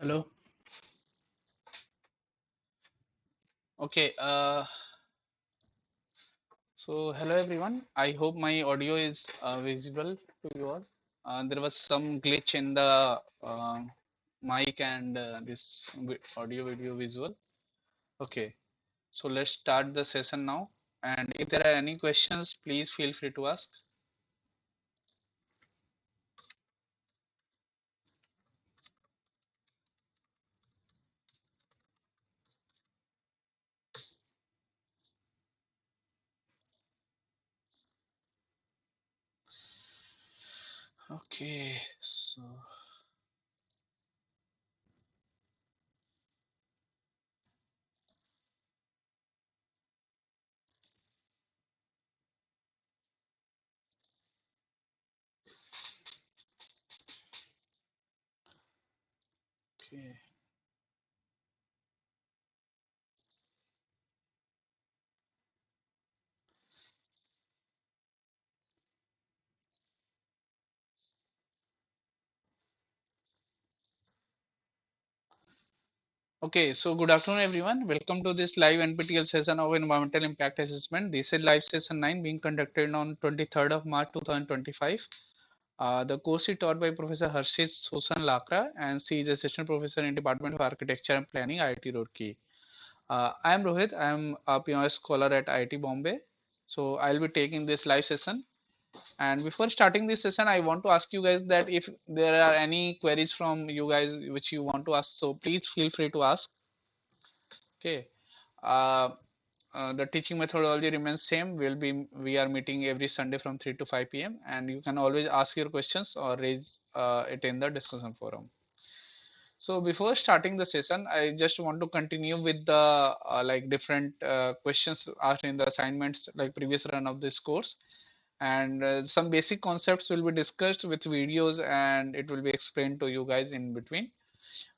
Hello. Okay. So hello everyone. I hope my audio is visible to you all. There was some glitch in the mic and this audio video visual. Okay. So let's start the session now. And if there are any questions, please feel free to ask. Okay. Okay. Okay, so good afternoon everyone. Welcome to this live NPTEL session of Environmental Impact Assessment. This is live session 9 being conducted on 23rd of March 2025. The course is taught by Professor Harshit Susan Lakra and she is Assistant Professor in Department of Architecture and Planning, IIT Roorkee. I am Rohit. I am a POS scholar at IIT Bombay. So I'll be taking this live session. And before starting this session, I want to ask you guys that if there are any queries from you guys which you want to ask, so please feel free to ask. Okay. Uh, the teaching methodology remains same. We are meeting every Sunday from 3 to 5 p.m. and you can always ask your questions or raise it in the discussion forum. So before starting the session, I just want to continue with the like different questions asked in the assignments like previous run of this course, and some basic concepts will be discussed with videos and it will be explained to you guys in between.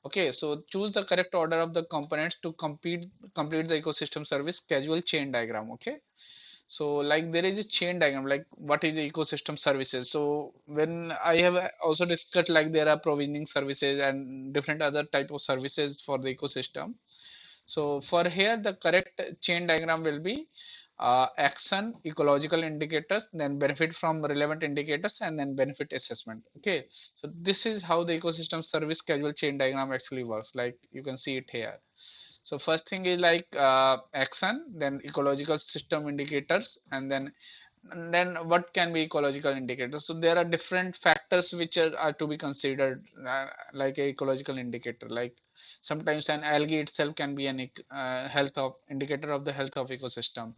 Okay, so choose the correct order of the components to complete the ecosystem service schedule chain diagram. Okay, so like there is a chain diagram, like what is the ecosystem services. So when I have also discussed, like there are provisioning services and different other type of services for the ecosystem. So for here, the correct chain diagram will be action, ecological indicators, then benefit from relevant indicators, and then benefit assessment. Okay, so this is how the ecosystem service schedule chain diagram actually works. Like you can see it here. So first thing is like action, then ecological system indicators, and then what can be ecological indicators. So there are different factors which are to be considered, like a ecological indicator. Like sometimes an algae itself can be an health of indicator of the health of ecosystem.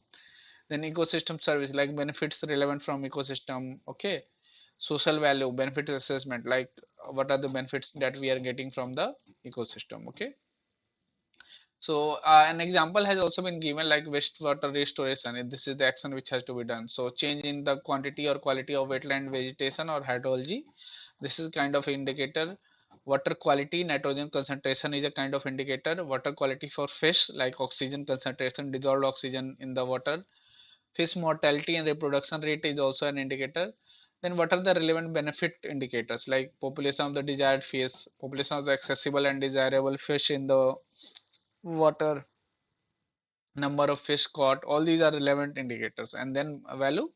Then ecosystem service, like benefits relevant from ecosystem. Okay, social value, benefit assessment, like what are the benefits that we are getting from the ecosystem. Okay, so an example has also been given, like wastewater restoration. This is the action which has to be done. So change in the quantity or quality of wetland vegetation or hydrology. This is kind of indicator. Water quality, nitrogen concentration is a kind of indicator. Water quality for fish, like oxygen concentration, dissolved oxygen in the water. Fish mortality and reproduction rate is also an indicator. Then what are the relevant benefit indicators, like population of the desired fish, population of the accessible and desirable fish in the water, number of fish caught, all these are relevant indicators. And then value,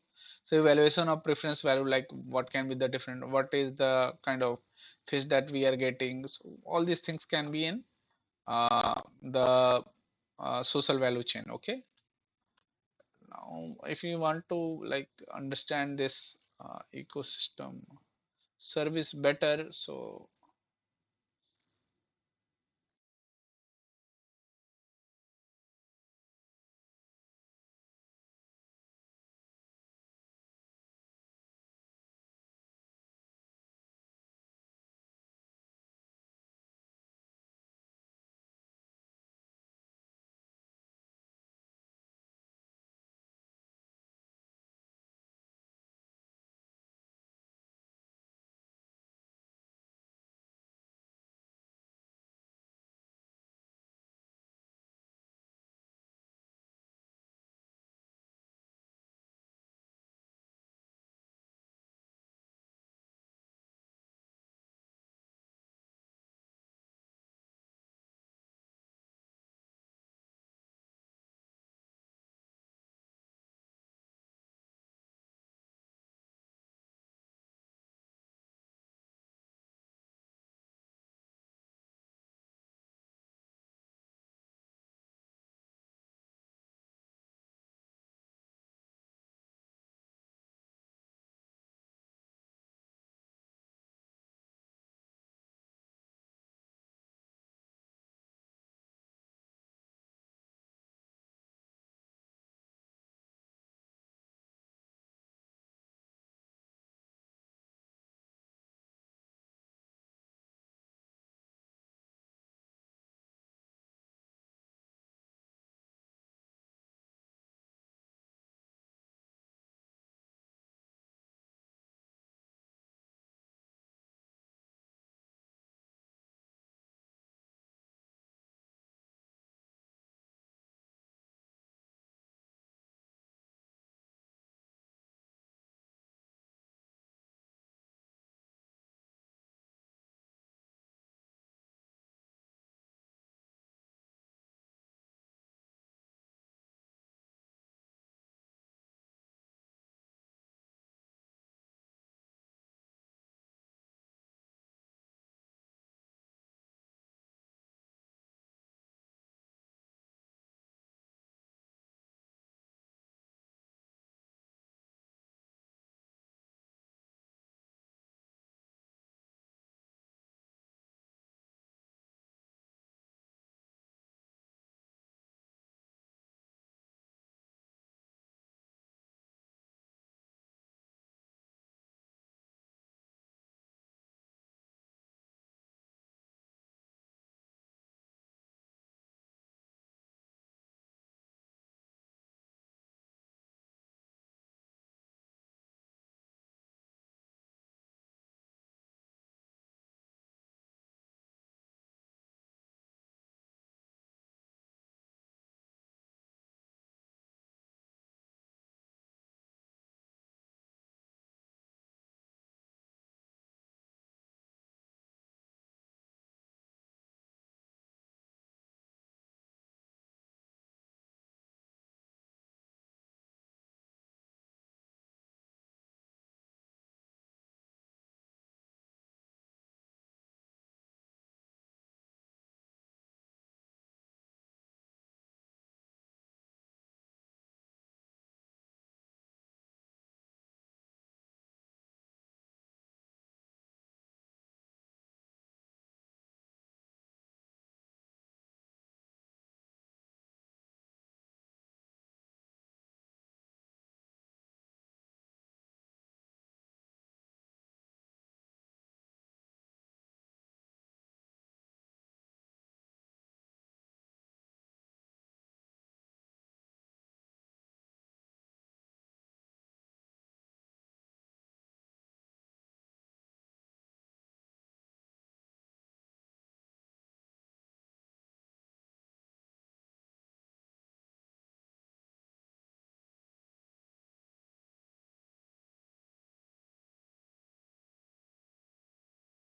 so evaluation of preference value, like what can be the different, what is the kind of fish that we are getting. So all these things can be in the social value chain. Okay, now if you want to like understand this ecosystem service better, so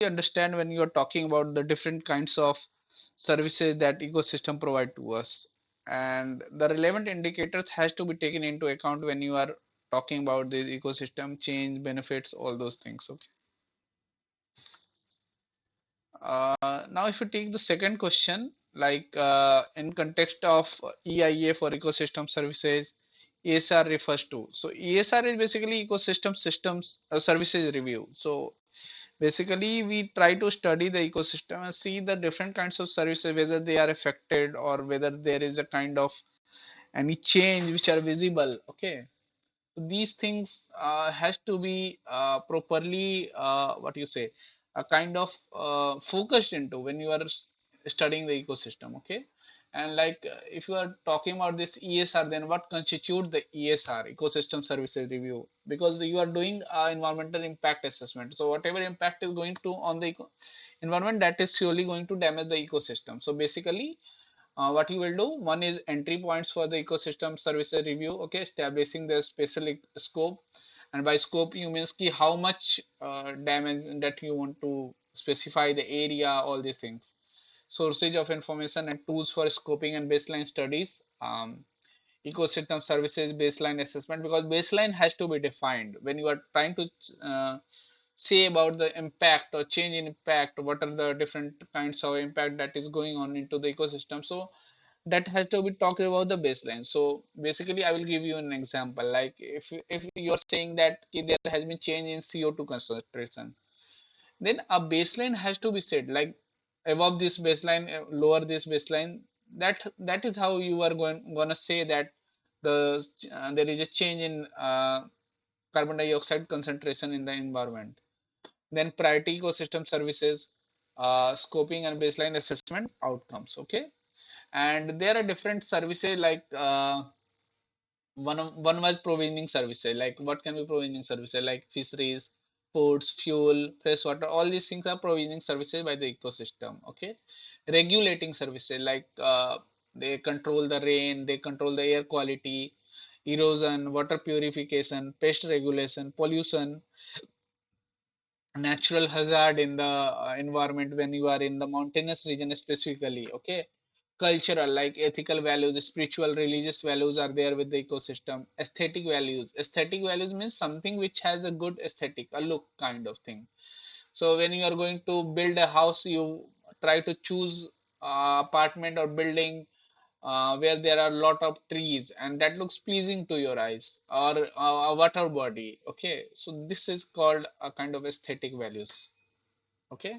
understand when you are talking about the different kinds of services that ecosystem provide to us, and the relevant indicators has to be taken into account when you are talking about this ecosystem change benefits, all those things. Okay. Now if you take the second question, like in context of EIA for ecosystem services, ESR refers to. So ESR is basically ecosystem systems services review. So basically we try to study the ecosystem and see the different kinds of services, whether they are affected or whether there is a kind of any change which are visible. Okay. These things has to be properly what you say, a kind of focused into when you are studying the ecosystem. Okay. And like if you are talking about this ESR, then what constitute the ESR, ecosystem services review? Because you are doing environmental impact assessment, so whatever impact is going to on the environment, that is surely going to damage the ecosystem. So basically what you will do, one is entry points for the ecosystem services review. Okay, establishing the specific scope, and by scope you means ki how much damage that you want to specify, the area, all these things. Sources of information and tools for scoping and baseline studies. Ecosystem services baseline assessment, because baseline has to be defined when you are trying to say about the impact or change in impact, what are the different kinds of impact that is going on into the ecosystem. So that has to be talked about the baseline. So basically I will give you an example, like if you are saying that there has been change in CO2 concentration, then a baseline has to be set, like above this baseline, lower this baseline. That is how you are gonna say that the there is a change in carbon dioxide concentration in the environment. Then priority ecosystem services, scoping and baseline assessment outcomes. Okay. And there are different services, like one was provisioning services, like what can be provisioning services, like fisheries, foods, fuel, fresh water, all these things are provisioning services by the ecosystem. Okay. Regulating services, like they control the rain, they control the air quality, erosion, water purification, pest regulation, pollution, natural hazard in the environment when you are in the mountainous region specifically. Okay. Cultural, like ethical values, spiritual, religious values are there with the ecosystem. Aesthetic values, aesthetic values means something which has a good aesthetic, a look kind of thing. So when you are going to build a house, you try to choose apartment or building where there are a lot of trees and that looks pleasing to your eyes, or a water body. Okay, so this is called a kind of aesthetic values. Okay.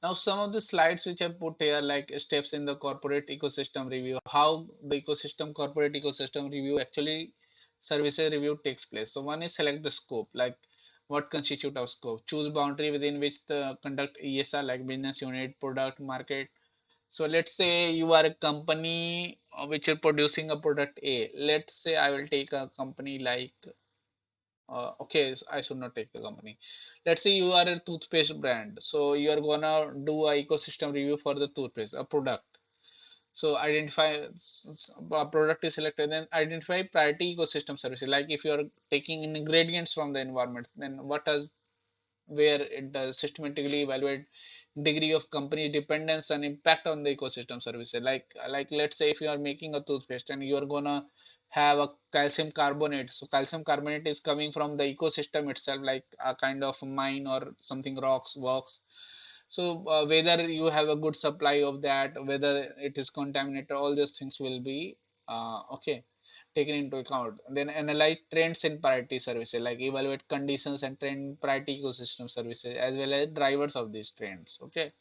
Now some of the slides which I put here, like steps in the corporate ecosystem review, how the ecosystem corporate ecosystem review actually services review takes place. So one is select the scope, like what constitute of scope, choose boundary within which the conduct ESR, like business unit, product, market. So let's say you are a company which are producing a product A. Let's say I will take a company like okay, I should not take the company. Let's say you are a toothpaste brand, so you are gonna do a ecosystem review for the toothpaste, a product. So identify a product is selected, then identify priority ecosystem services. Like if you are taking ingredients from the environment, then what does, where it does systematically evaluate degree of company dependence and impact on the ecosystem services. Like let's say if you are making a toothpaste and you are gonna have a calcium carbonate, so calcium carbonate is coming from the ecosystem itself, like a kind of mine or something, rocks, works. So whether you have a good supply of that, whether it is contaminated, all these things will be okay, taken into account. Then analyze trends in priority services, like evaluate conditions and trend priority ecosystem services as well as drivers of these trends. Okay.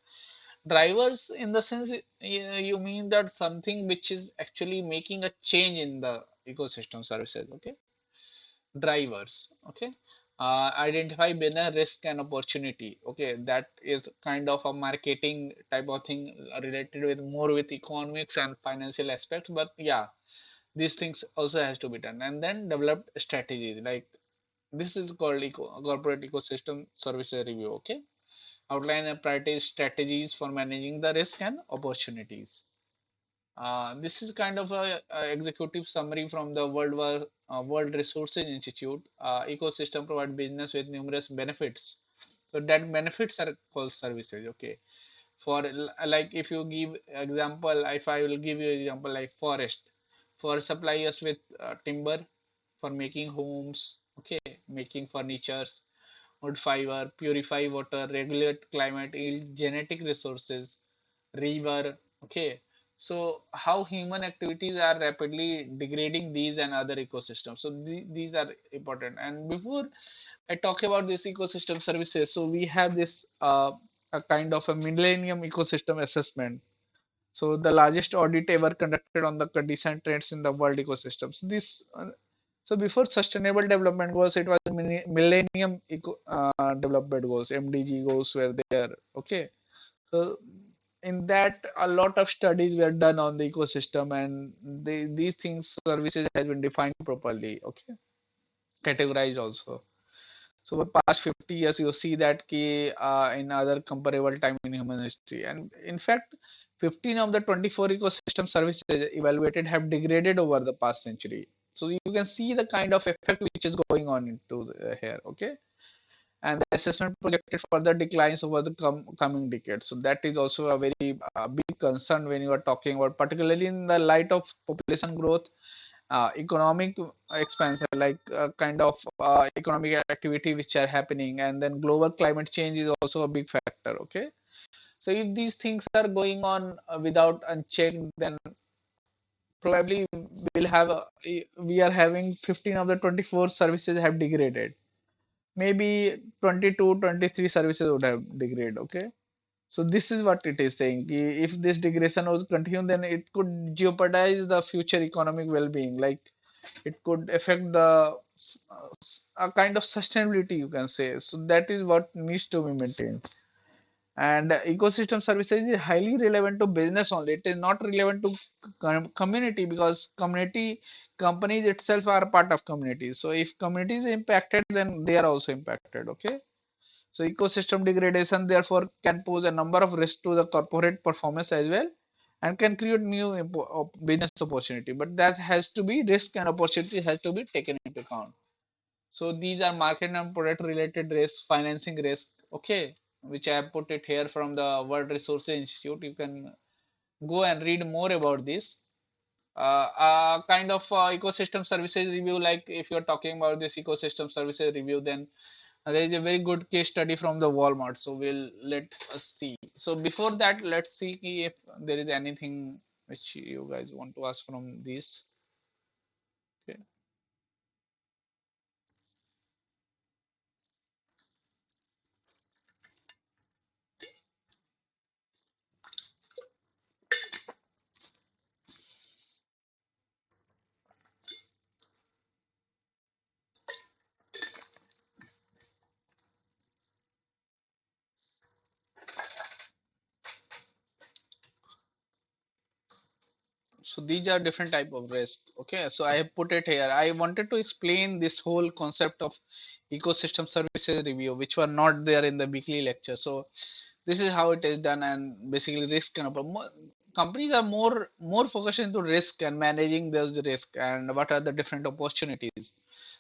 Drivers in the sense, you mean that something which is actually making a change in the ecosystem services. Okay. Drivers. Okay. Identify business risk and opportunity. Okay, that is kind of a marketing type of thing, related with more with economics and financial aspects, but yeah, these things also has to be done. And then develop strategies, like this is called corporate ecosystem services review. Okay. Outline and prioritize strategies for managing the risk and opportunities. This is kind of a executive summary from the World Resources Institute. Ecosystem provide business with numerous benefits. So that benefits are called services. Okay, for like if you give example, if I will give you example like forest, for supply us with timber for making homes. Okay, making furnitures, wood fiber, purify water, regulate climate, yield genetic resources, river. Okay, so how human activities are rapidly degrading these and other ecosystems. So these are important. And before I talk about this ecosystem services, so we have this a kind of a millennium ecosystem assessment. So the largest audit ever conducted on the condition trends in the world ecosystems. This so before sustainable development goals, it was millennium development goals, MDG goals were there. Okay, so in that a lot of studies were done on the ecosystem, and these things services has been defined properly. Okay, categorized also. So for past 50 years, you see that in other comparable time in human history, and in fact, 15 of the 24 ecosystem services evaluated have degraded over the past century. So you can see the kind of effect which is going on into here. Okay, and the assessment projected further declines over the coming decade. So that is also a very big concern when you are talking about, particularly in the light of population growth, economic expansion, like kind of economic activity which are happening, and then global climate change is also a big factor. Okay, so if these things are going on without unchecked, then probably we are having 15 of the 24 services have degraded. Maybe 22, 23 services would have degraded. Okay, so this is what it is saying. If this degradation was continued, then it could jeopardize the future economic well-being. Like it could affect the a kind of sustainability, you can say. So that is what needs to be maintained. And ecosystem services is highly relevant to business only. It is not relevant to community, because community companies itself are part of communities. So if community is impacted, then they are also impacted. Okay, so ecosystem degradation therefore can pose a number of risks to the corporate performance as well, and can create new business opportunity. But that has to be risk and opportunity has to be taken into account. So these are market and product related risk, financing risk. Okay, which I have put it here from the World Resources Institute. You can go and read more about this. Kind of ecosystem services review. Like if you are talking about this ecosystem services review, then there is a very good case study from the Walmart. So we'll let us see. So before that, let's see if there is anything which you guys want to ask from this. Okay. So these are different type of risk. Okay, so I have put it here. I wanted to explain this whole concept of ecosystem services review, which were not there in the weekly lecture. So this is how it is done. And basically risk and companies are more focused into risk and managing those risk, and what are the different opportunities.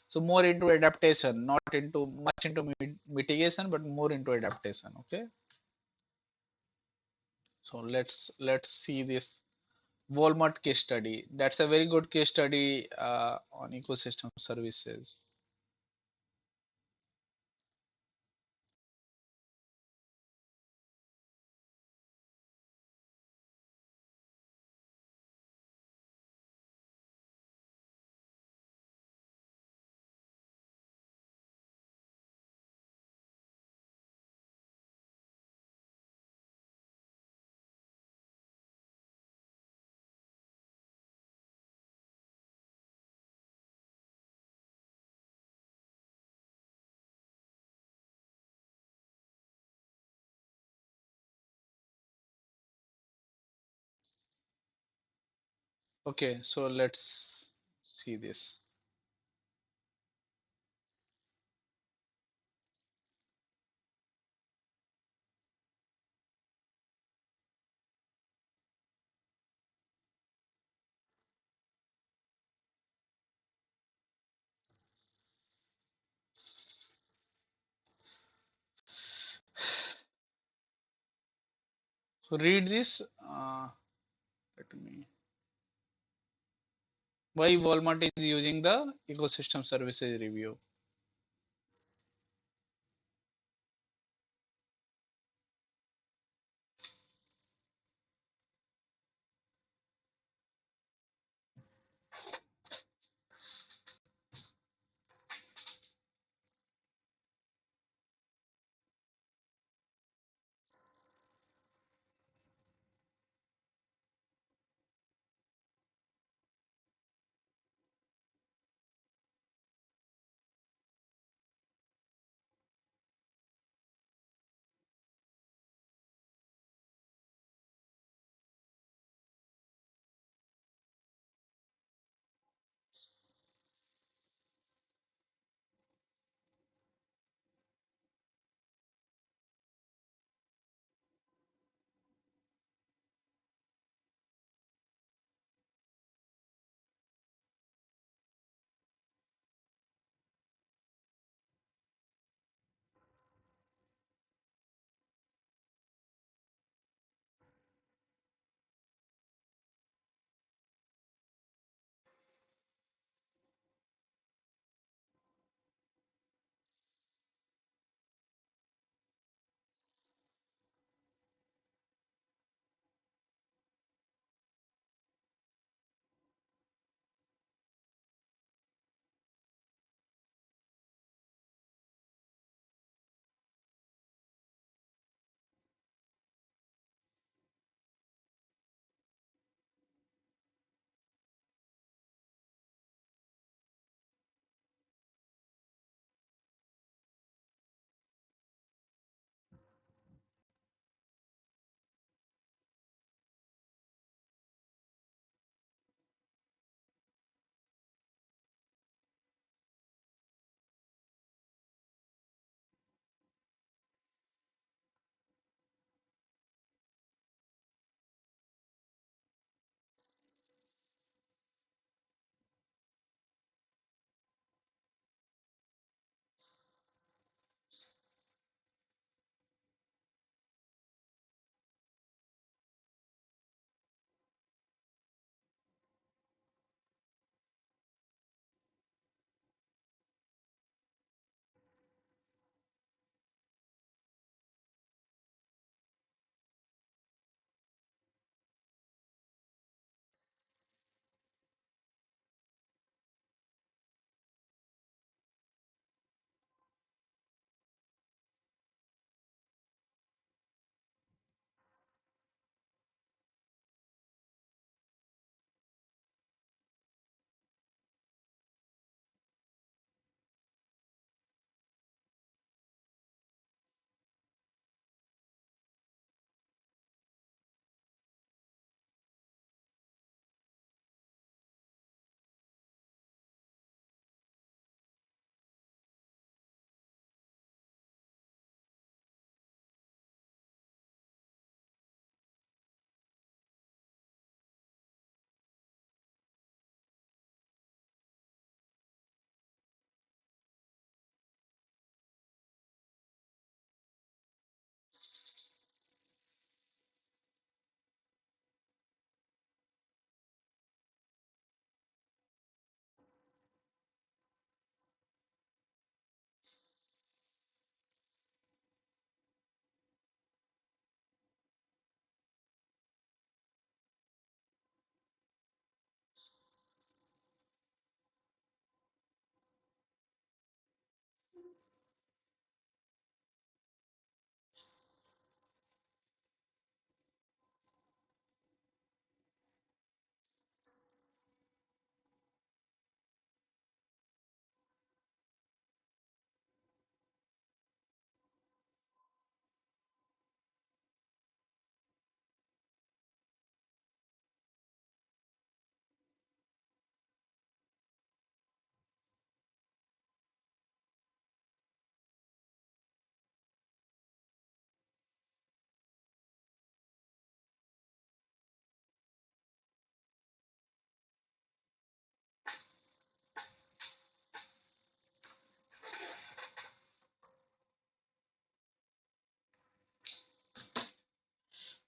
So more into adaptation, not into much into mitigation, but more into adaptation. Okay, so let's see this Walmart case study. That's a very good case study on ecosystem services. Okay, so let's see this. So read this. Let me. Why Walmart is using the ecosystem services review?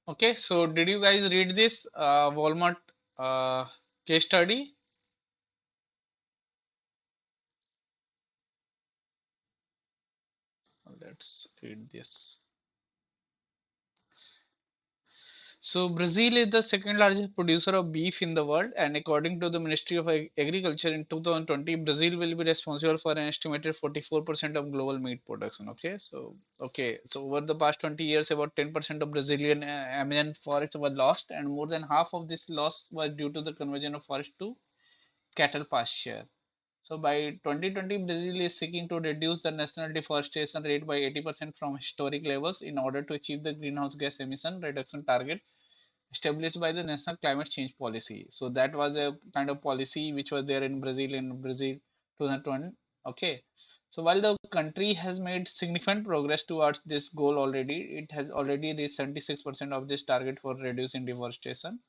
Okay, so did you guys read this Walmart uh, case study? Let's read this. So Brazil is the second largest producer of beef in the world, and according to the Ministry of Agriculture in 2020, Brazil will be responsible for an estimated 44% of global meat production. Okay, so over the past 20 years, about 10% of Brazilian Amazon forest was lost, and more than half of this loss was due to the conversion of forest to cattle pasture. So by 2020, Brazil is seeking to reduce the national deforestation rate by 80% from historic levels in order to achieve the greenhouse gas emission reduction target established by the National Climate Change Policy. So that was a kind of policy which was there in Brazil 2020. Okay. So while the country has made significant progress towards this goal already, it has already reached 76% of this target for reducing deforestation.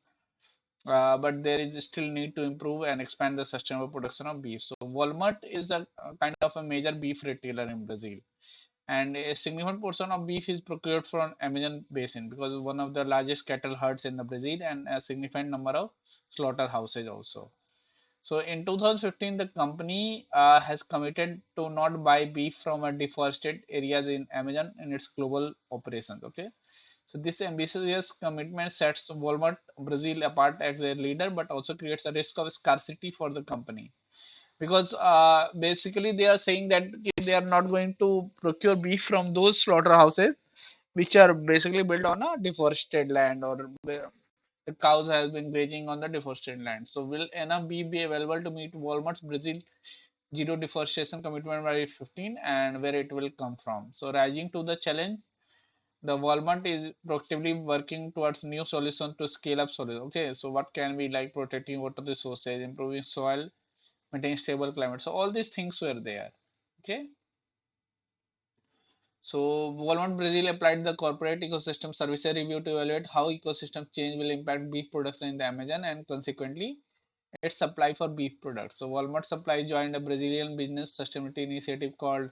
But there is still need to improve and expand the sustainable production of beef. So Walmart is a kind of a major beef retailer in Brazil, and a significant portion of beef is procured from Amazon basin because one of the largest cattle herds in the Brazil and a significant number of slaughterhouses also. So in 2015, the company has committed to not buy beef from a deforested areas in Amazon in its global operations. Okay, so this ambitious commitment sets Walmart Brazil apart as a leader, but also creates a risk of scarcity for the company because basically they are saying that they are not going to procure beef from those slaughterhouses which are basically built on a deforested land or where the cows have been grazing on the deforested land. So will enough beef be available to meet Walmart's Brazil zero deforestation commitment by 15 and where it will come from? So rising to the challenge, the Walmart is proactively working towards new solutions to scale up solutions. Okay, so what can be like protecting water resources, improving soil, maintain stable climate. So all these things were there. Okay. So Walmart Brazil applied the corporate ecosystem services review to evaluate how ecosystem change will impact beef production in the Amazon and consequently its supply for beef products. So Walmart Supply joined a Brazilian business sustainability initiative called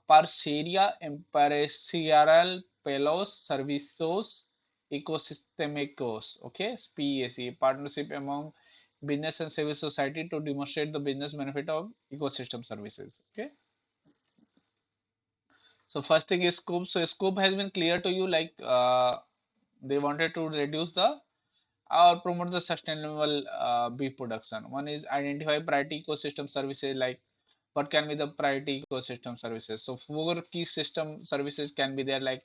Parceria Empresarial Pelos Serviços Ecosistémicos. Okay, PESE, partnership among business and civil society to demonstrate the business benefit of ecosystem services. Okay, so first thing is scope. So scope has been clear to you, like they wanted to reduce the or promote the sustainable beef production. One is identify priority ecosystem services, like what can be the priority ecosystem services. So four key system services can be there, like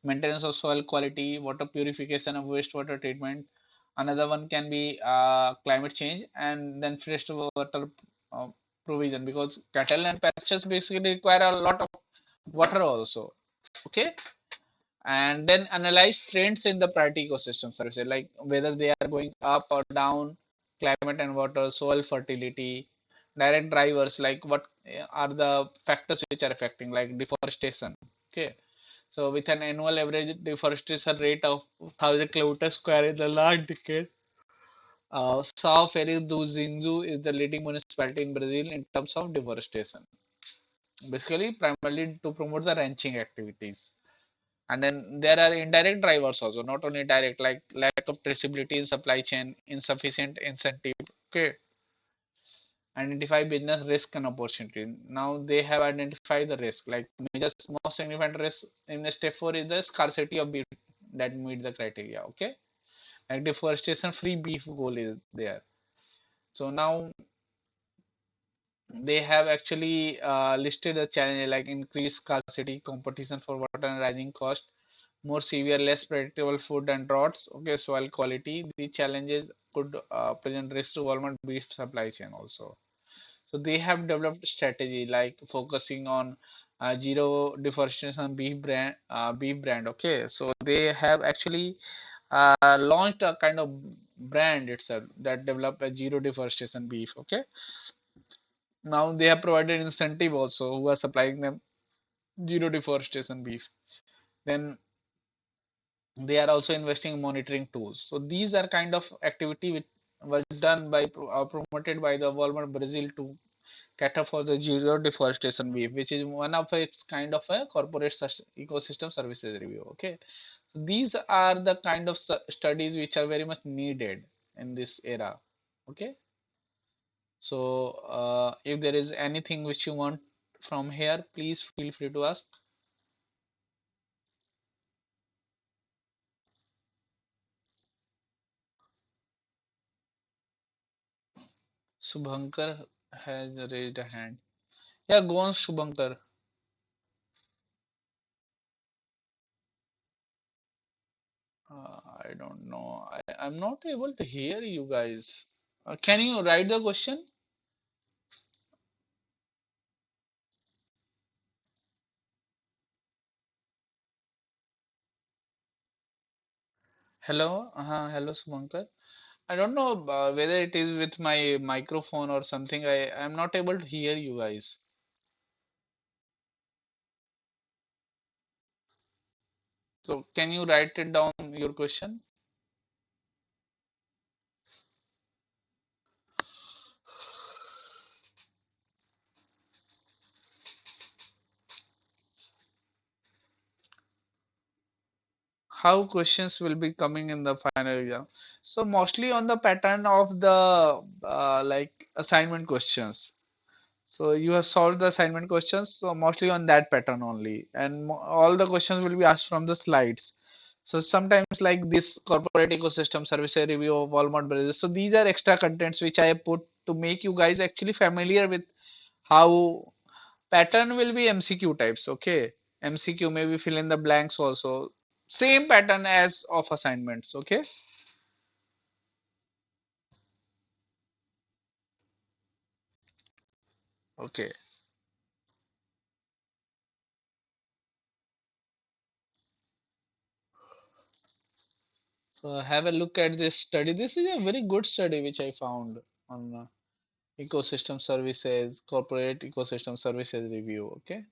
maintenance of soil quality, water purification of wastewater treatment. Another one can be climate change, and then fresh water uh, provision, because cattle and pastures basically require a lot of water also. Okay, and then analyze trends in the priority ecosystem services, like whether they are going up or down, climate and water, soil fertility, direct drivers, like what are the factors which are affecting, like deforestation. Okay, so with an annual average deforestation rate of 1,000 kilometers square in the last decade, Sao Feliz do Zinzu is the leading municipality in Brazil in terms of deforestation, basically primarily to promote the ranching activities. And then there are indirect drivers also, not only direct, like lack of traceability in supply chain, insufficient incentive. Okay, identify business risk and opportunity. Now they have identified the risk, like major most significant risk in step 4 is the scarcity of beef that meet the criteria. Okay, like deforestation free beef goal is there. So now they have actually listed the challenge, like increased scarcity, competition for water and rising cost, more severe, less predictable food and droughts. Okay, soil quality. These challenges could present risk to Walmart beef supply chain also. So they have developed strategy like focusing on zero deforestation beef brand. Okay, so they have actually launched a kind of brand itself that develop a zero deforestation beef. Okay, now they have provided incentive also who are supplying them zero deforestation beef. Then they are also investing in monitoring tools. So these are kind of activity which was done by promoted by the Walmart Brazil to cater for the zero deforestation wave, which is one of its kind of a corporate ecosystem services review. Okay, so these are the kind of studies which are very much needed in this era. Okay, so if there is anything which you want from here, please feel free to ask. Subhankar has raised a hand. Yeah, go on, Subhankar. I don't know. I'm not able to hear you guys. Can you write the question? Hello, hello, Subankar. I don't know whether it is with my microphone or something. I'm not able to hear you guys. So can you write it down your question? How questions will be coming in the final exam? So mostly on the pattern of the like assignment questions. So you have solved the assignment questions, so mostly on that pattern only, and all the questions will be asked from the slides. So sometimes like this corporate ecosystem service review of Walmart bridges. So these are extra contents which I put to make you guys actually familiar with how pattern will be MCQ types. Okay, MCQ maybe fill in the blanks also. Same pattern as of assignments. Okay. Okay. So have a look at this study. This is a very good study which I found on ecosystem services, corporate ecosystem services review. Okay.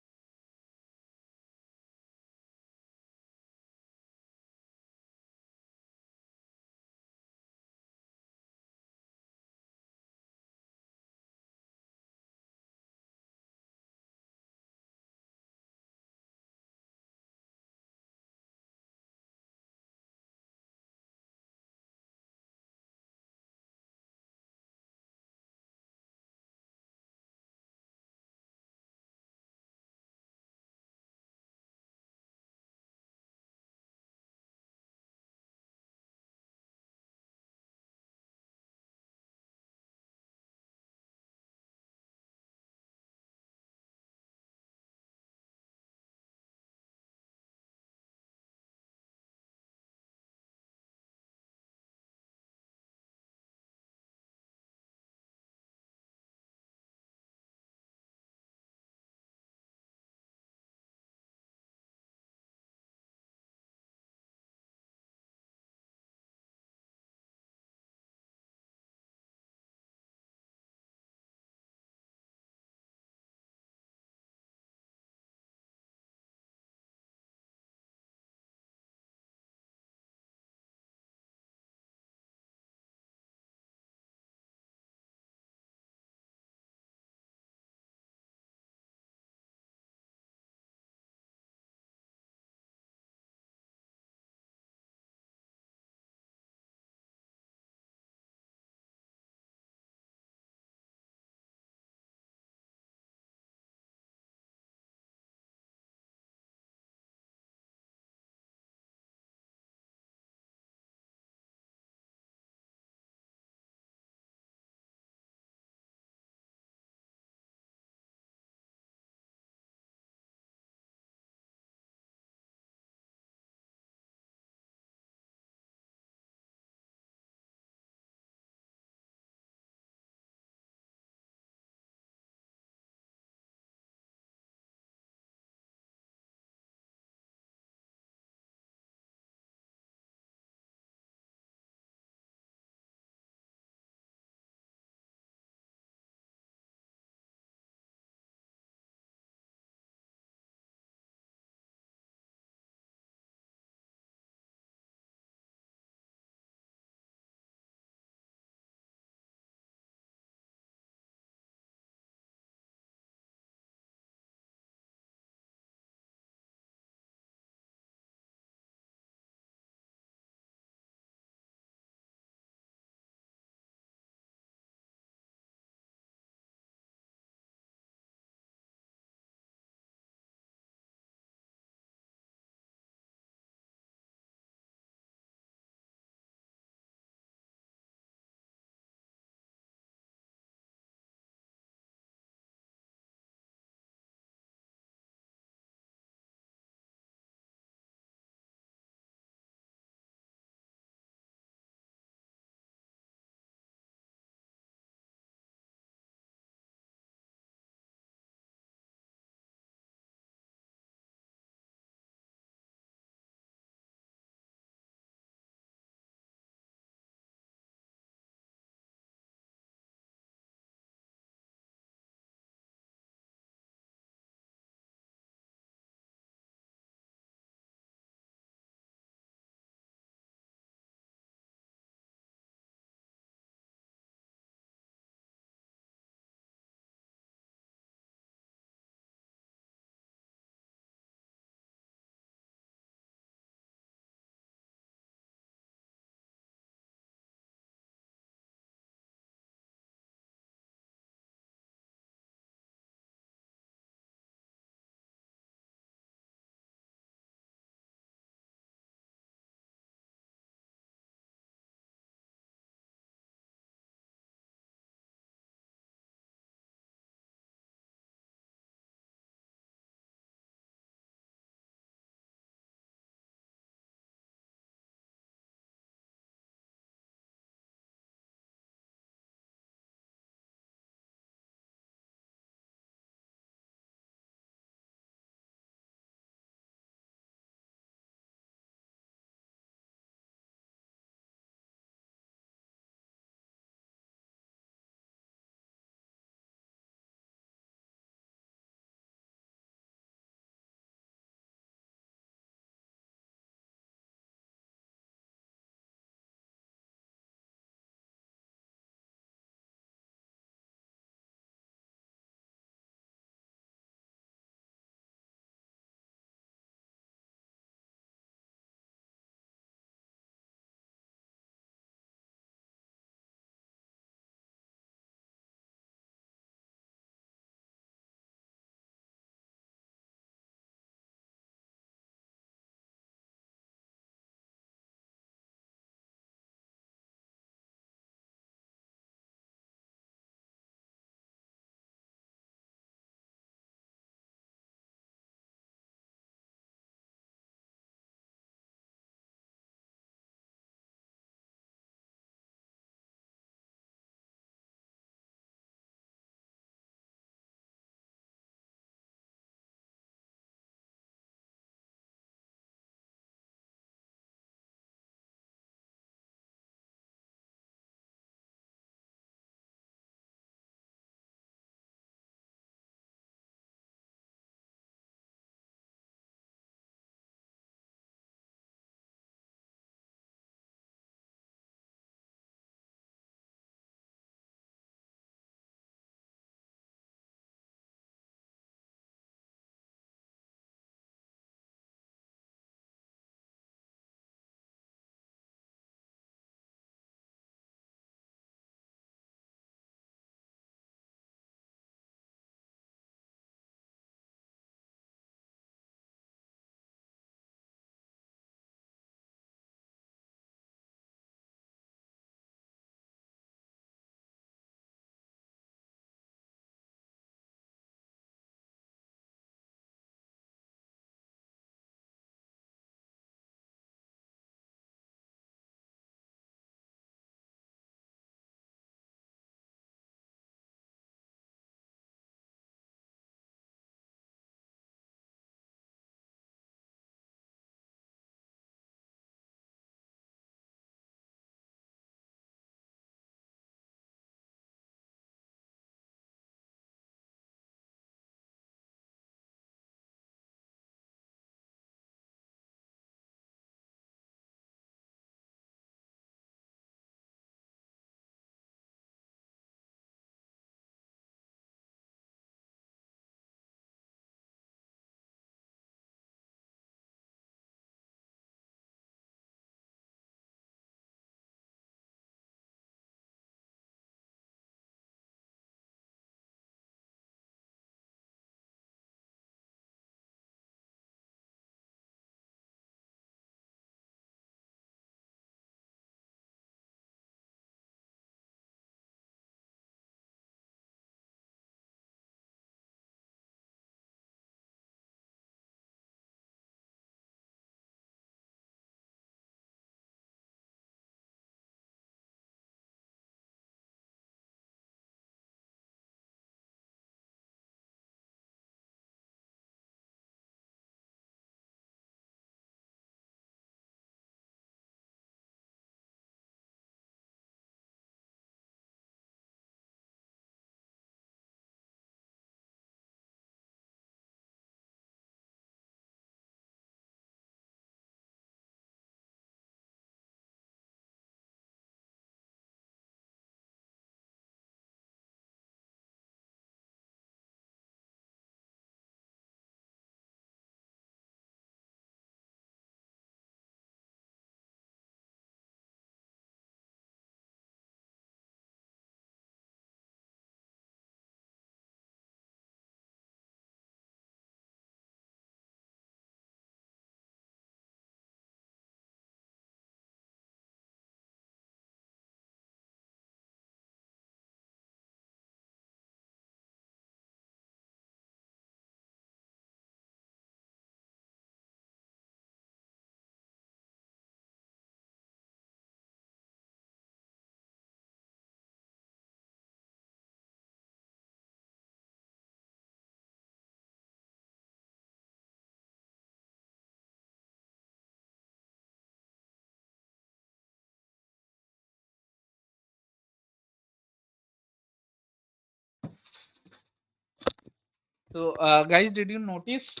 So, guys, did you notice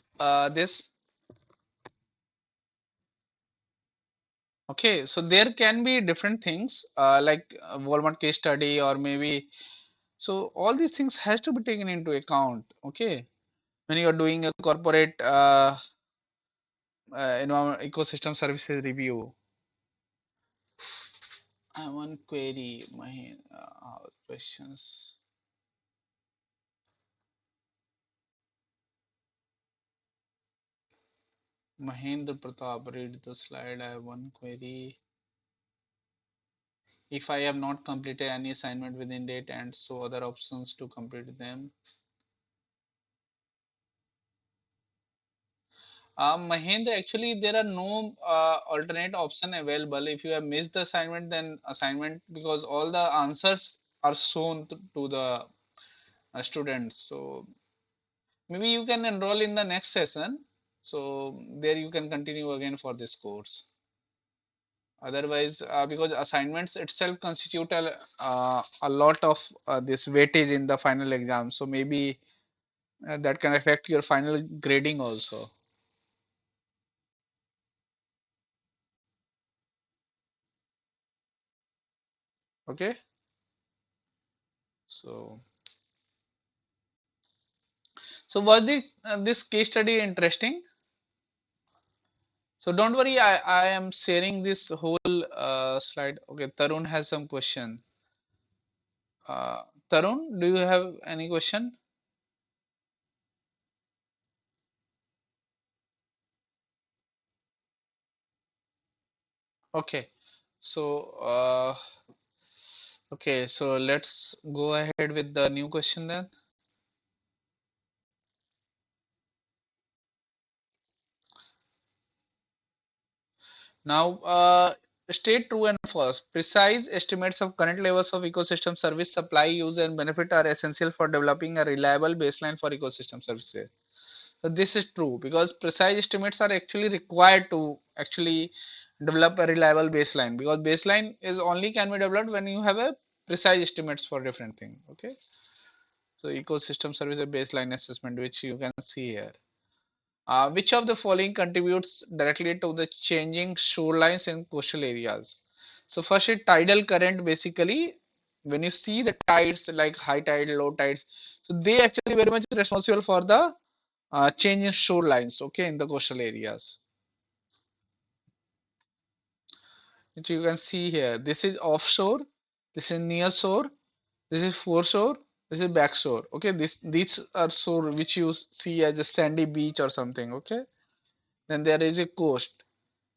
this? Okay, so there can be different things like Walmart case study or maybe so all these things has to be taken into account. Okay, when you are doing a corporate environment ecosystem services review. One query, my questions. Mahendra Pratap, read the slide. I have one query. If I have not completed any assignment within date and so other options to complete them. Mahendra, actually there are no alternate option available. If you have missed the assignment, then assignment because all the answers are shown to the students. So maybe you can enroll in the next session. So there you can continue again for this course. Otherwise, because assignments itself constitute a lot of this weightage in the final exam, so maybe that can affect your final grading also. Okay, so was the this case study interesting? So don't worry, I am sharing this whole slide. Okay, Tarun has some question. Tarun, do you have any question? Okay, so okay, so let's go ahead with the new question then. Now, state true and false. Precise estimates of current levels of ecosystem service supply, use, and benefit are essential for developing a reliable baseline for ecosystem services. So this is true because precise estimates are actually required to actually develop a reliable baseline because baseline is only can be developed when you have a precise estimates for different thing. Okay, so ecosystem service baseline assessment which you can see here. Which of the following contributes directly to the changing shorelines in coastal areas? So first is tidal current. Basically, when you see the tides like high tide, low tides, so they actually very much responsible for the change in shorelines. Okay, in the coastal areas, which you can see here. This is offshore. This is near shore. This is foreshore. This is backshore. Okay, these are shore which you see as a sandy beach or something. Okay, then there is a coast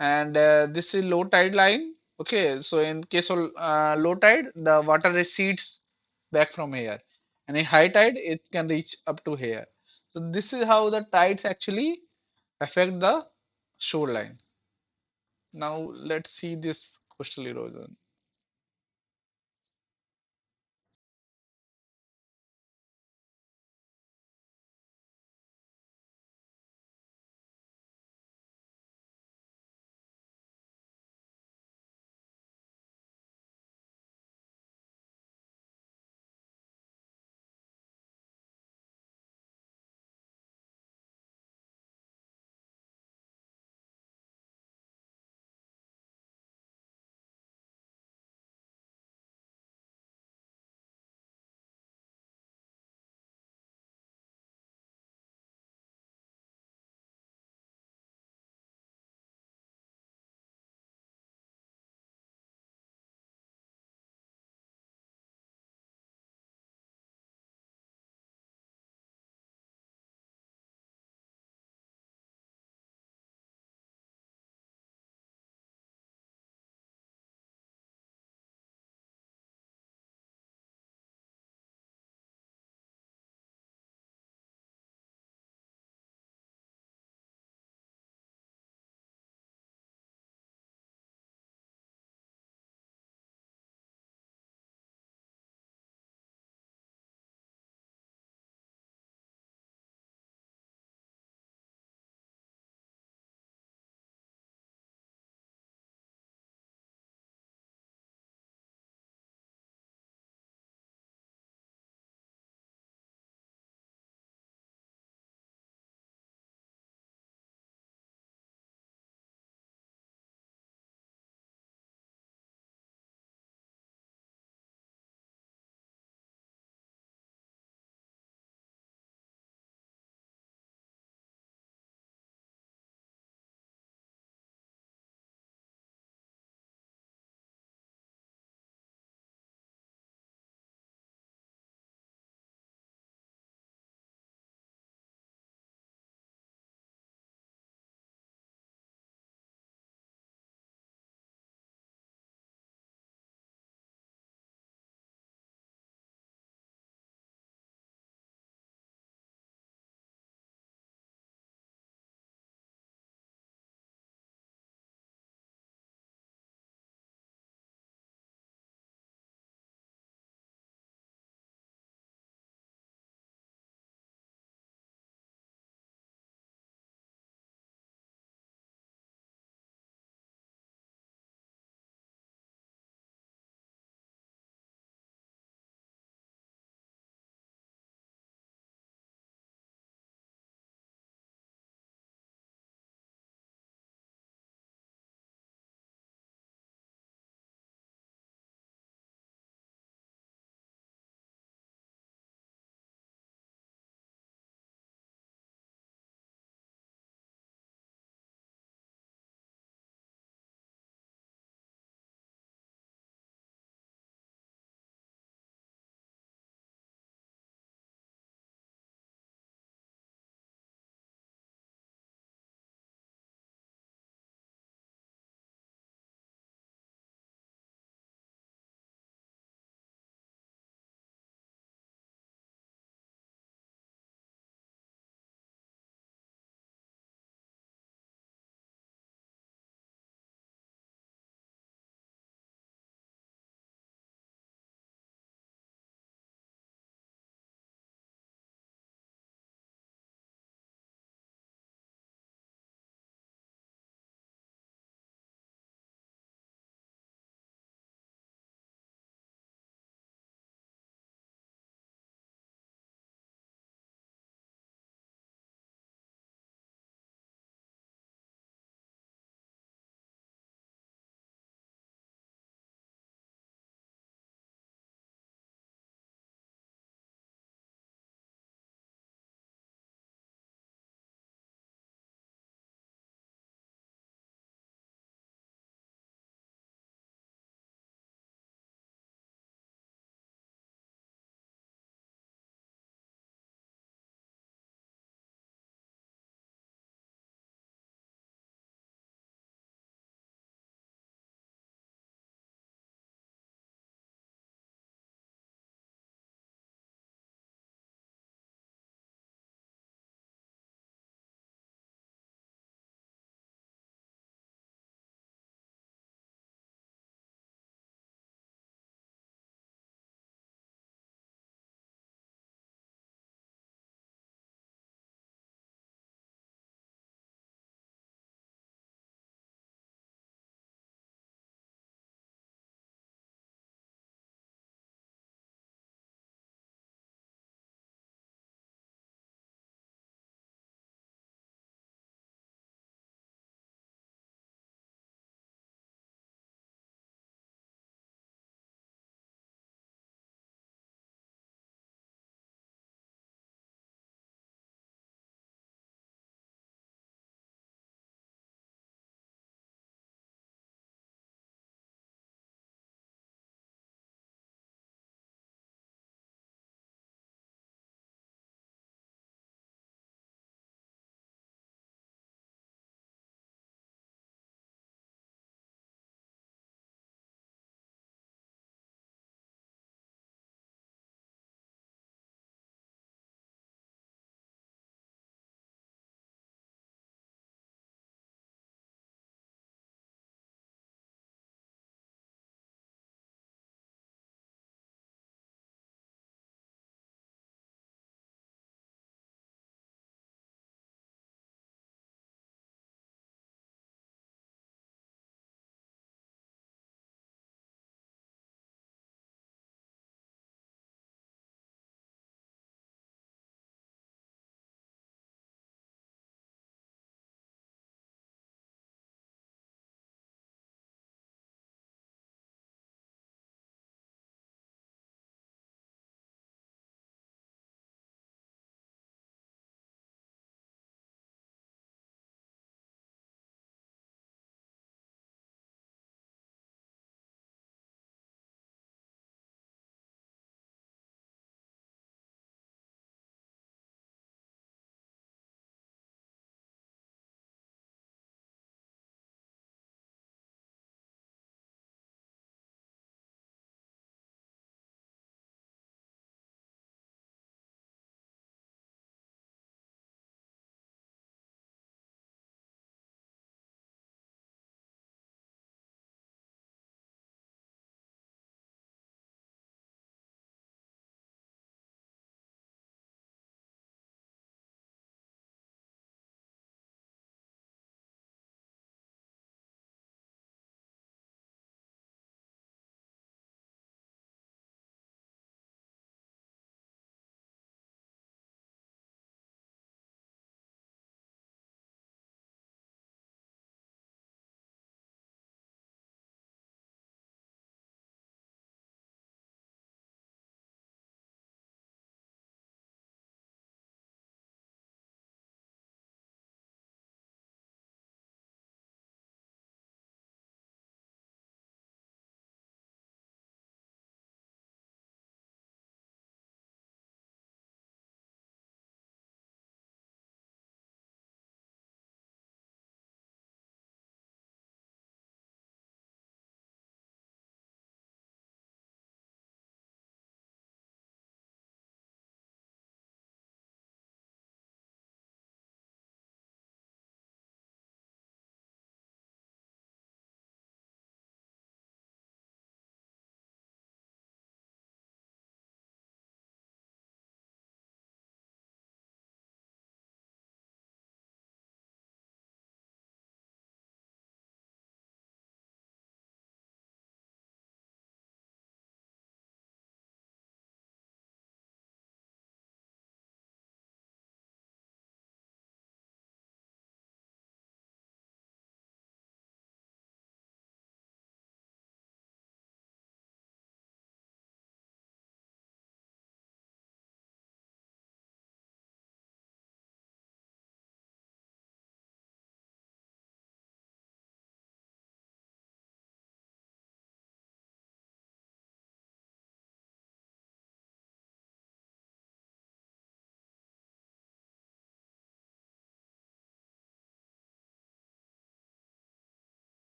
and this is low tide line. Okay, so in case of low tide the water recedes back from here and in high tide it can reach up to here. So this is how the tides actually affect the shoreline. Now let's see this coastal erosion.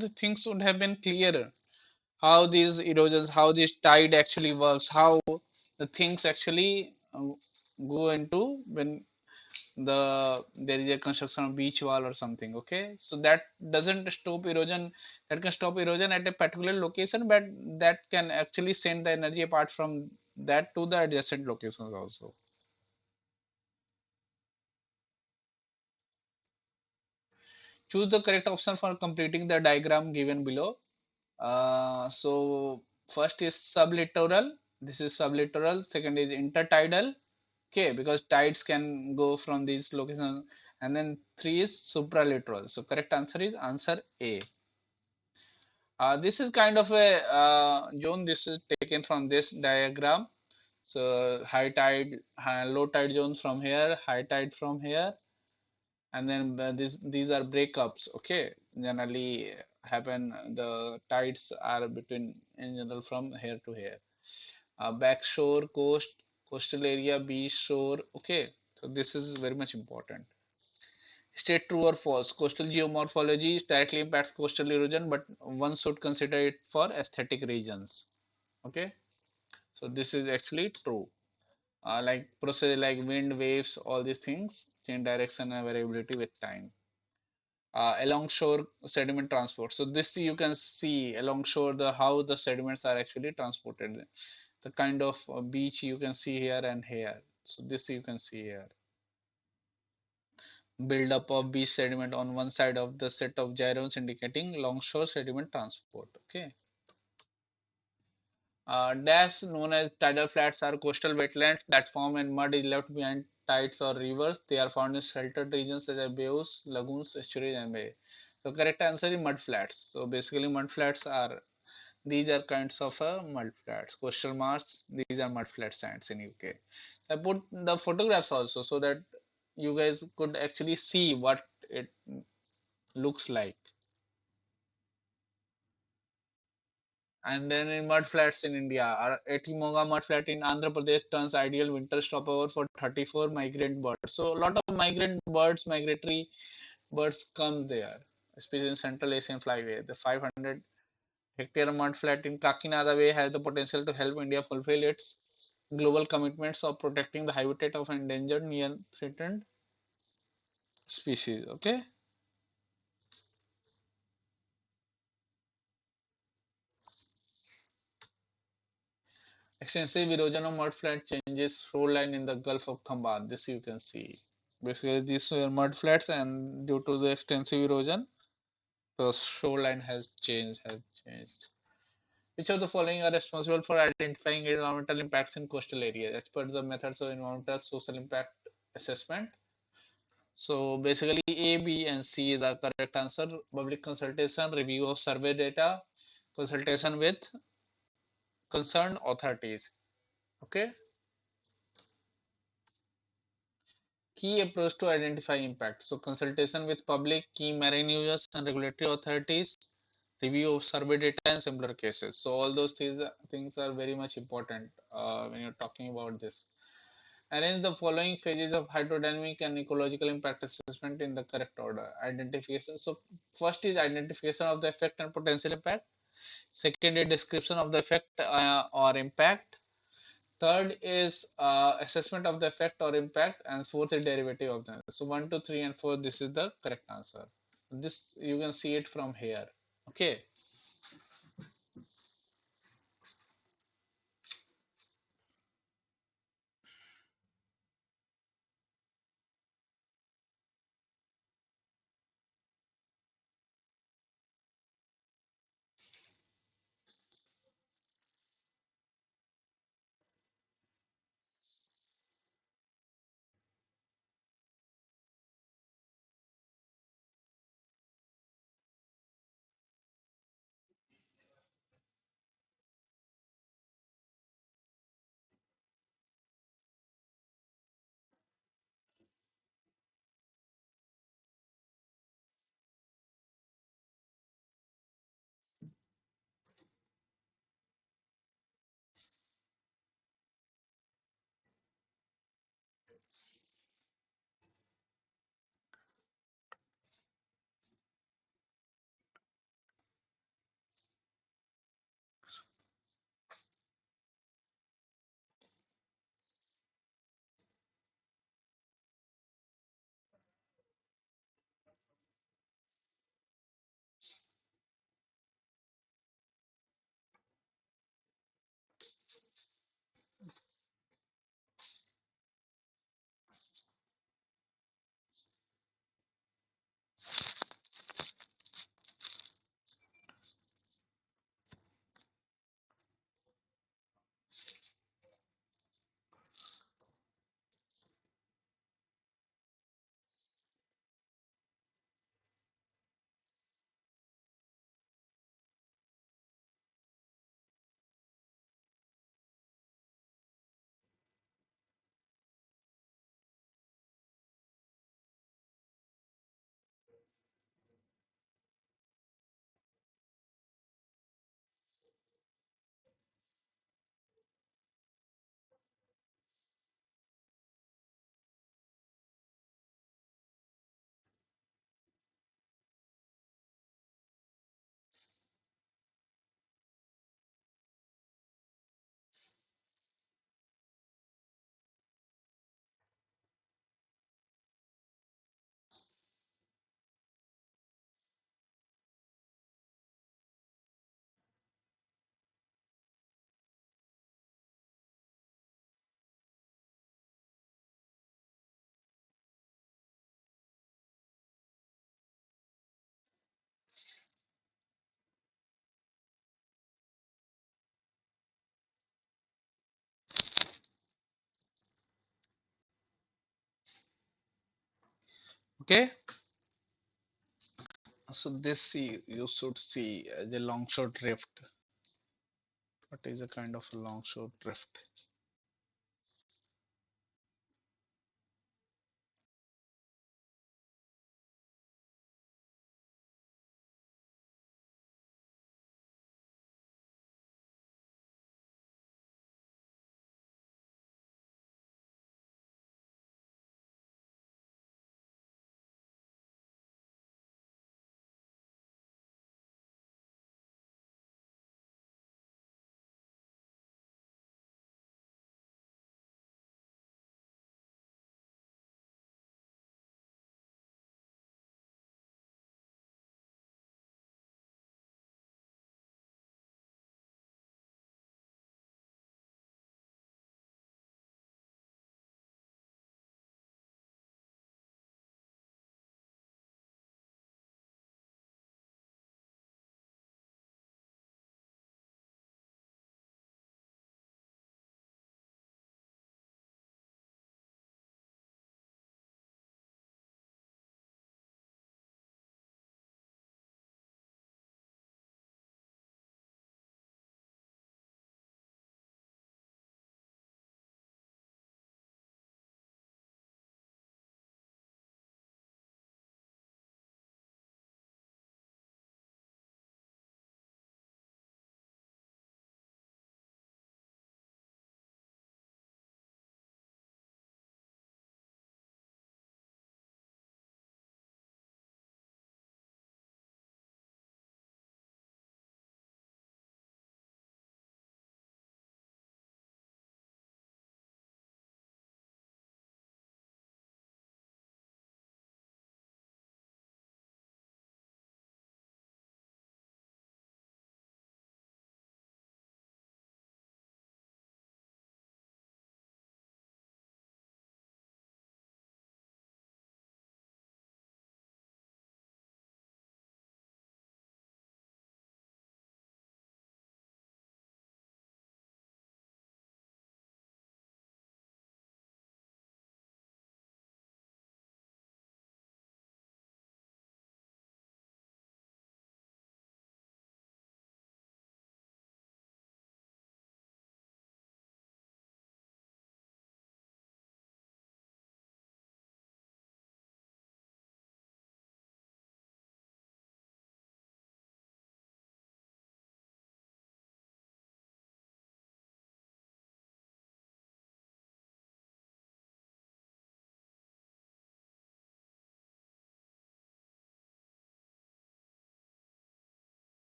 the things would have been clearer. How these erosions, how this tide actually works, how the things actually go into when there is a construction of beach wall or something. Okay, so that doesn't stop erosion. That can stop erosion at a particular location, but that can actually send the energy apart from that to the adjacent locations also. Choose the correct option for completing the diagram given below. So first is sublittoral. This is sublittoral. Second is intertidal. Okay, because tides can go from these locations. And then three is supralittoral. So correct answer is answer A. This is kind of a zone. This is taken from this diagram. So low tide zones from here, high tide from here, and then these are breakups. Okay, generally happen. The tides are between in general from here to here. Back shore, coastal area, beach shore. Okay, so this is very much important. State true or false. Coastal geomorphology directly impacts coastal erosion, but one should consider it for aesthetic reasons. Okay, so this is actually true. Like process like wind, waves, all these things change direction and variability with time. Along shore sediment transport. So this you can see along shore the how the sediments are actually transported. The kind of beach you can see here and here. So this you can see here. Buildup of beach sediment on one side of the set of gyrones indicating longshore sediment transport. Okay. Dash known as tidal flats are coastal wetlands that form when mud is left behind tides or rivers. They are found in sheltered regions such as bayous, lagoons, estuaries, and bay. So correct answer is mud flats. So basically mud flats are these are kinds of mud flats. Coastal marsh, these are mud flat sands in UK. I put the photographs also so that you guys could actually see what it looks like. And then in mud flats in India, our Etimoga mud flat in Andhra Pradesh turns ideal winter stopover for 34 migrant birds. So a lot of migrant birds, migratory birds come there, especially in Central Asian flyway. The 500-hectare mud flat in Kakinada Bay has the potential to help India fulfill its global commitments of protecting the habitat of endangered near threatened species. Okay. Extensive erosion of mudflat changes shoreline in the Gulf of Khambat. This you can see. Basically, these were mudflats, and due to the extensive erosion, the shoreline has changed. Which of the following are responsible for identifying environmental impacts in coastal areas as per the methods of environmental social impact assessment? So basically, A, B, and C is the correct answer. Public consultation, review of survey data, consultation with concerned authorities. Okay. Key approach to identify impact. So consultation with public, key marine users and regulatory authorities, review of survey data and similar cases. So all those things are very much important when you're talking about this. Arrange the following phases of hydrodynamic and ecological impact assessment in the correct order. Identification. So first is identification of the effect and potential impact. Second is description of the effect or impact. Third is assessment of the effect or impact, and fourth is derivative of them. So 1, 2, 3, and 4. This is the correct answer. This you can see it from here. Okay. Okay, so this sea you should see as a longshore drift. What is a kind of a longshore drift?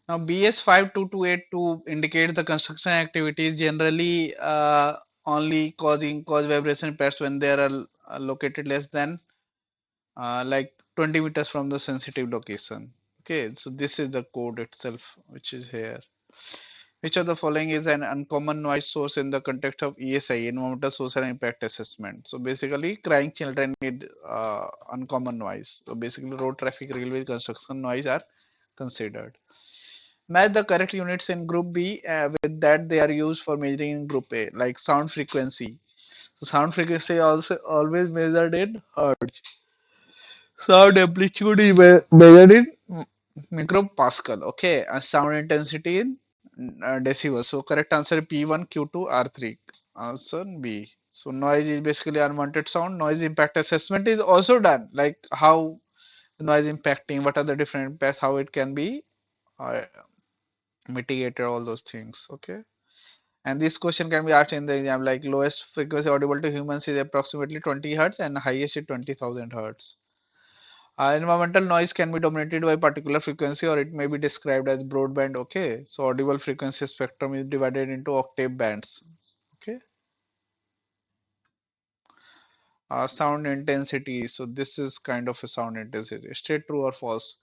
Now BS 52282 indicates the construction activities generally only cause vibration impacts when they are located less than like 20 meters from the sensitive location. Okay, so this is the code itself which is here. Which of the following is an uncommon noise source in the context of ESI, environmental social impact assessment? So basically, crying children need uncommon noise. So basically, road traffic, railway, construction noise are considered. Match the correct units in group B with that they are used for measuring in group A, like sound frequency. So sound frequency also always measured in hertz. Sound amplitude is measured in micropascal. Okay, and sound intensity in decibels. So correct answer P1, Q2, R3. Answer B. So noise is basically unwanted sound. Noise impact assessment is also done, like how noise impacting, what are the different impacts, how it can be uh, mitigated, all those things. Okay. And this question can be asked in the exam, like lowest frequency audible to humans is approximately 20 hertz and highest is 20,000 hertz. Environmental noise can be dominated by particular frequency or it may be described as broadband. Okay, so audible frequency spectrum is divided into octave bands. Okay, sound intensity. So this is kind of a sound intensity. Straight true or false?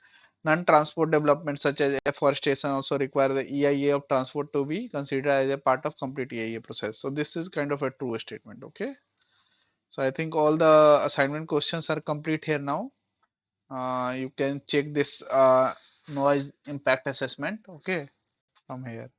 Non-transport development such as afforestation also require the EIA of transport to be considered as a part of complete EIA process. So this is kind of a true statement. Okay, so I think all the assignment questions are complete here now. You can check this noise impact assessment, okay, from here.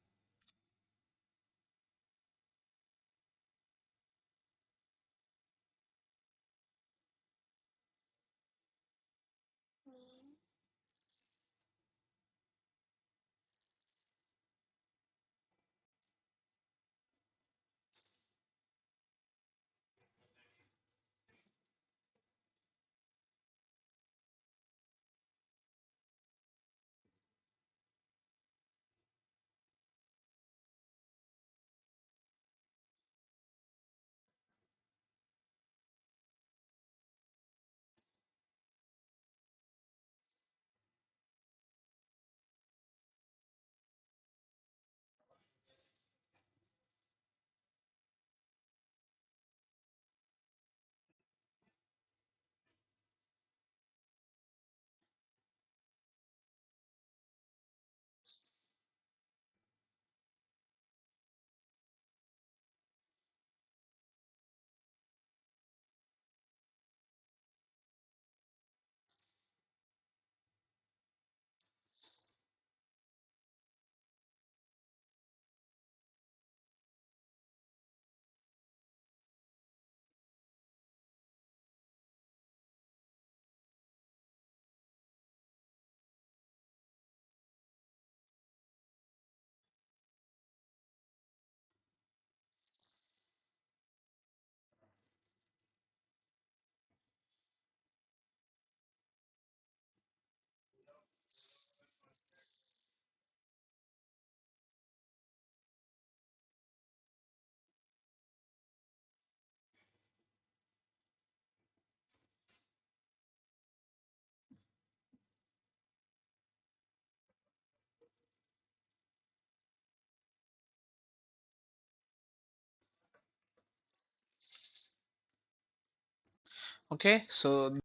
Okay, so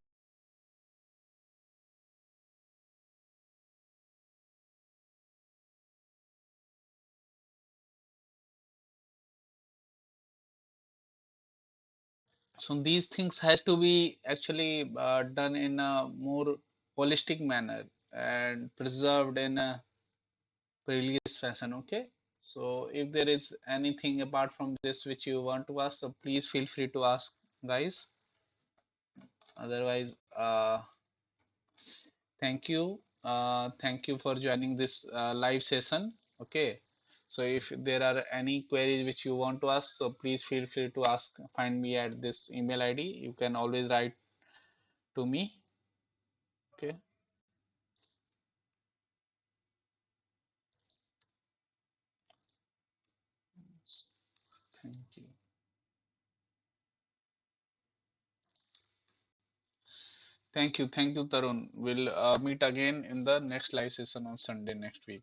these things has to be actually done in a more holistic manner and preserved in a release fashion. Okay, so if there is anything apart from this which you want to ask, so please feel free to ask, guys. Otherwise, thank you for joining this live session. Okay, so if there are any queries which you want to ask, so please feel free to ask. Find me at this email ID. You can always write to me. Okay, thank you. Thank you, Tarun. We'll meet again in the next live session on Sunday next week.